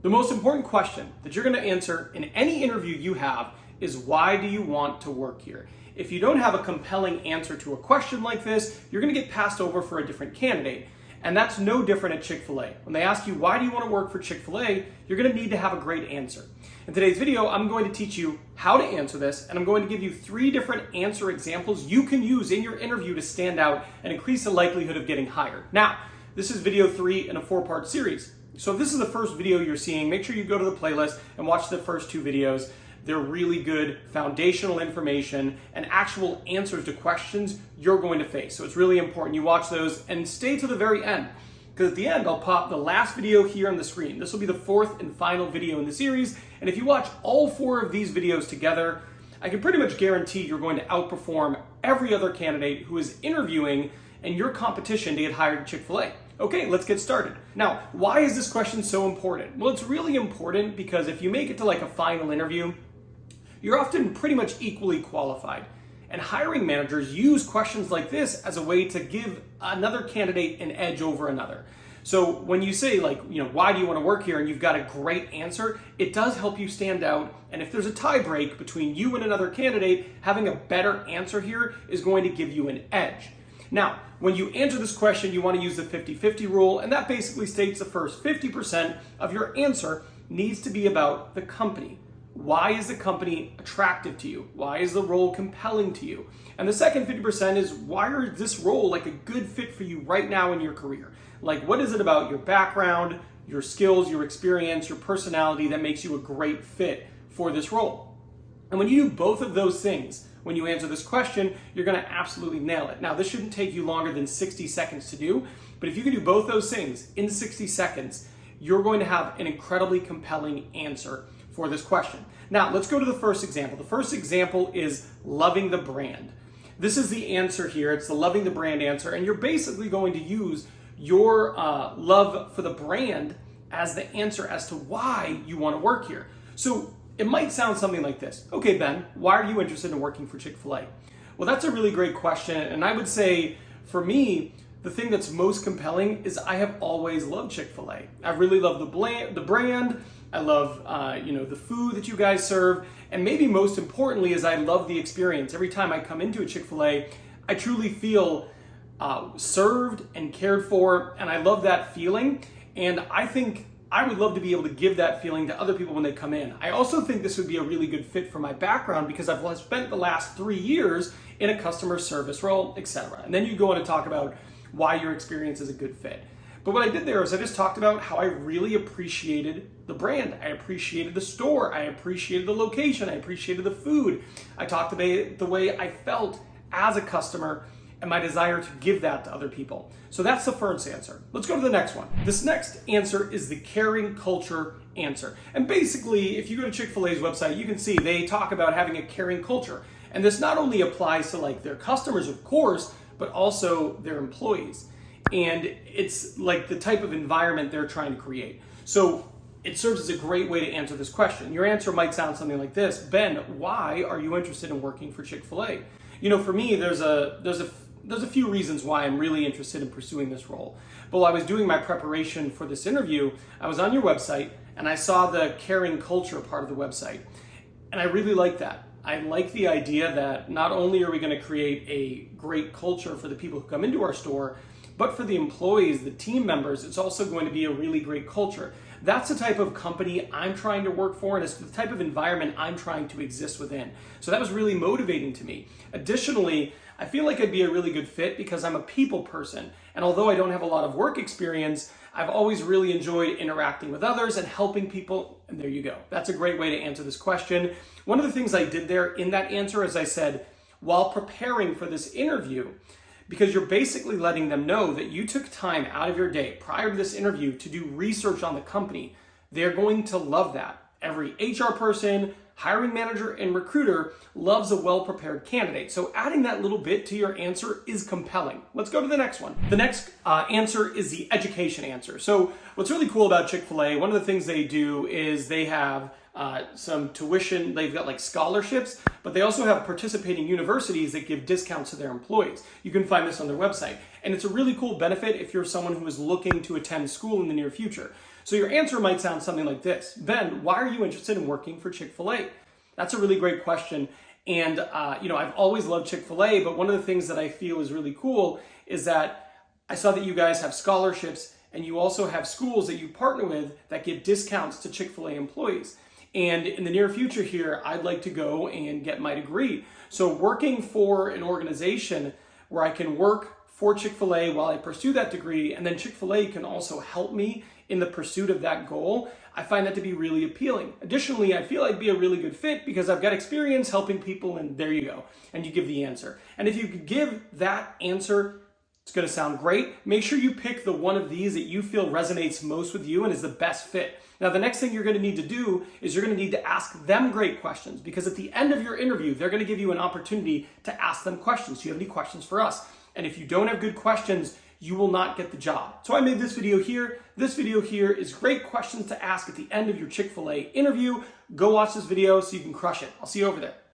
The most important question that you're going to answer in any interview you have is, why do you want to work here? If you don't have a compelling answer to a question like this, you're going to get passed over for a different candidate. And that's no different at Chick-fil-A. When they ask you, why do you want to work for Chick-fil-A, you're going to need to have a great answer. In today's video, I'm going to teach you how to answer this, and I'm going to give you 3 different answer examples you can use in your interview to stand out and increase the likelihood of getting hired. Now, this is video 3 in a 4-part series. So if this is the first video you're seeing, make sure you go to the playlist and watch the first 2 videos. They're really good foundational information and actual answers to questions you're going to face. So it's really important you watch those and stay to the very end, because at the end I'll pop the last video here on the screen. This will be the 4th and final video in the series, and if you watch all 4 of these videos together, I can pretty much guarantee you're going to outperform every other candidate who is interviewing in your competition to get hired at Chick-fil-A. Okay, let's get started. Now, why is this question so important? Well, it's really important because if you make it to like a final interview, you're often pretty much equally qualified. And hiring managers use questions like this as a way to give another candidate an edge over another. So when you say why do you want to work here, and you've got a great answer, it does help you stand out. And if there's a tie break between you and another candidate, having a better answer here is going to give you an edge. Now, when you answer this question, you want to use the 50-50 rule, and that basically states the first 50% of your answer needs to be about the company. Why is the company attractive to you? Why is the role compelling to you? And the second 50% is, why is this role like a good fit for you right now in your career? Like, what is it about your background, your skills, your experience, your personality that makes you a great fit for this role? And when you do both of those things, when you answer this question, you're going to absolutely nail it. Now, this shouldn't take you longer than 60 seconds to do, but if you can do both those things in 60 seconds, you're going to have an incredibly compelling answer for this question. Now, let's go to the first example. The first example is loving the brand. This is the answer here. It's the loving the brand answer, and you're basically going to use your love for the brand as the answer as to why you want to work here. So it might sound something like this. Okay, Ben, why are you interested in working for Chick-fil-A? Well, that's a really great question, and I would say for me, the thing that's most compelling is I have always loved Chick-fil-A. I really love the brand. I love the food that you guys serve, and maybe most importantly is I love the experience. Every time I come into a Chick-fil-A, I truly feel served and cared for, and I love that feeling. And I think I would love to be able to give that feeling to other people when they come in. I also think this would be a really good fit for my background because I've spent the last 3 years in a customer service role, etc. And then you go on to talk about why your experience is a good fit. But what I did there is I just talked about how I really appreciated the brand. I appreciated the store. I appreciated the location. I appreciated the food. I talked about the way I felt as a customer and my desire to give that to other people. So that's the first answer. Let's go to the next one. This next answer is the caring culture answer. And basically, if you go to Chick-fil-A's website, you can see they talk about having a caring culture. And this not only applies to their customers, of course, but also their employees. And it's like the type of environment they're trying to create. So it serves as a great way to answer this question. Your answer might sound something like this: Ben, why are you interested in working for Chick-fil-A? For me, there's a few reasons why I'm really interested in pursuing this role. But while I was doing my preparation for this interview, I was on your website and I saw the caring culture part of the website. And I really like that. I like the idea that not only are we going to create a great culture for the people who come into our store, but for the employees, the team members, it's also going to be a really great culture. That's the type of company I'm trying to work for, and it's the type of environment I'm trying to exist within. So that was really motivating to me. Additionally, I feel like I'd be a really good fit because I'm a people person. And although I don't have a lot of work experience, I've always really enjoyed interacting with others and helping people. And there you go. That's a great way to answer this question. One of the things I did there in that answer, as I said, while preparing for this interview, because you're basically letting them know that you took time out of your day prior to this interview to do research on the company. They're going to love that. Every HR person, hiring manager, and recruiter loves a well-prepared candidate. So adding that little bit to your answer is compelling. Let's go to the next one. The next answer is the education answer. So what's really cool about Chick-fil-A, one of the things they do is they have some tuition. They've got scholarships, but they also have participating universities that give discounts to their employees. You can find this on their website. And it's a really cool benefit if you're someone who is looking to attend school in the near future. So your answer might sound something like this. Ben, why are you interested in working for Chick-fil-A? That's a really great question. And, I've always loved Chick-fil-A, but one of the things that I feel is really cool is that I saw that you guys have scholarships and you also have schools that you partner with that give discounts to Chick-fil-A employees. And in the near future here, I'd like to go and get my degree. So working for an organization where I can work for Chick-fil-A while I pursue that degree, and then Chick-fil-A can also help me in the pursuit of that goal, I find that to be really appealing. Additionally, I feel I'd be a really good fit because I've got experience helping people, and there you go. And you give the answer. And if you could give that answer, it's going to sound great. Make sure you pick the one of these that you feel resonates most with you and is the best fit. Now, the next thing you're going to need to do is you're going to need to ask them great questions, because at the end of your interview, they're going to give you an opportunity to ask them questions. Do you have any questions for us? And if you don't have good questions, you will not get the job. So I made this video here. This video here is great questions to ask at the end of your Chick-fil-A interview. Go watch this video so you can crush it. I'll see you over there.